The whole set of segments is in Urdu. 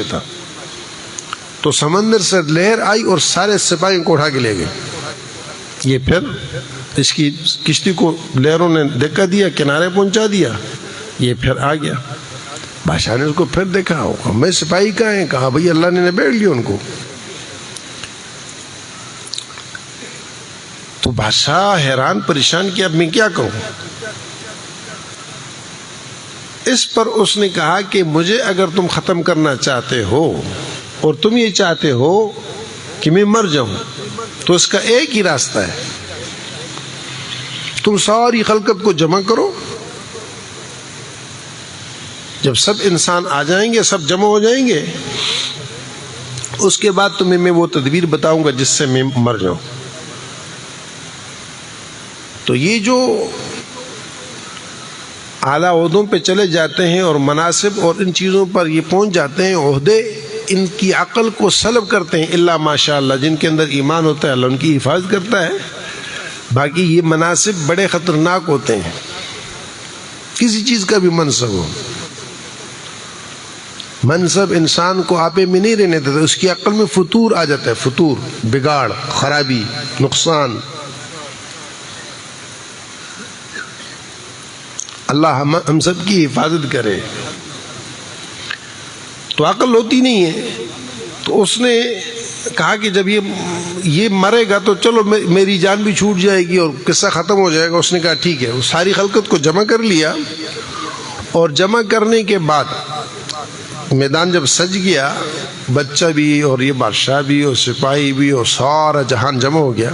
تھا تو سمندر سے لہر آئی اور سارے سپاہیوں کو اٹھا کے لے گئے. یہ پھر اس کی کشتی کو لہروں نے دھکا دیا, کنارے پہنچا دیا, یہ پھر آ گیا. بادشاہ نے اس کو پھر دیکھا, میں سپاہی کہاں ہیں؟ کہا بھئی اللہ نے نبیڑ لیا ان کو. تو بادشاہ حیران پریشان کیا, اب میں کیا کہوں؟ اس پر اس نے کہا کہ مجھے اگر تم ختم کرنا چاہتے ہو اور تم یہ چاہتے ہو کہ میں مر جاؤں تو اس کا ایک ہی راستہ ہے, تم ساری خلقت کو جمع کرو, جب سب انسان آ جائیں گے, سب جمع ہو جائیں گے, اس کے بعد تمہیں میں وہ تدبیر بتاؤں گا جس سے میں مر جاؤں. تو یہ جو اعلیٰ عہدوں پہ چلے جاتے ہیں اور مناصب اور ان چیزوں پر یہ پہنچ جاتے ہیں, عہدے ان کی عقل کو سلب کرتے ہیں, الا ماشاء اللہ جن کے اندر ایمان ہوتا ہے اللہ ان کی حفاظت کرتا ہے. باقی یہ مناصب بڑے خطرناک ہوتے ہیں, کسی چیز کا بھی منصب ہو, منصب انسان کو آپے میں نہیں رہنے دیتا, اس کی عقل میں فتور آ جاتا ہے, فتور, بگاڑ, خرابی, نقصان. اللہ ہم سب کی حفاظت کرے. تو عقل ہوتی نہیں ہے, تو اس نے کہا کہ جب یہ مرے گا تو چلو میری جان بھی چھوٹ جائے گی اور قصہ ختم ہو جائے گا. اس نے کہا ٹھیک ہے. وہ ساری خلقت کو جمع کر لیا, اور جمع کرنے کے بعد میدان جب سج گیا, بچہ بھی اور یہ بادشاہ بھی اور سپاہی بھی اور سارا جہان جمع ہو گیا,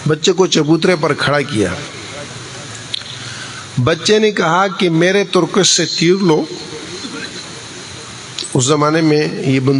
بچے کو چبوترے پر کھڑا کیا. بچے نے کہا کہ میرے ترکش سے تیر لو. اس زمانے میں یہ بندوق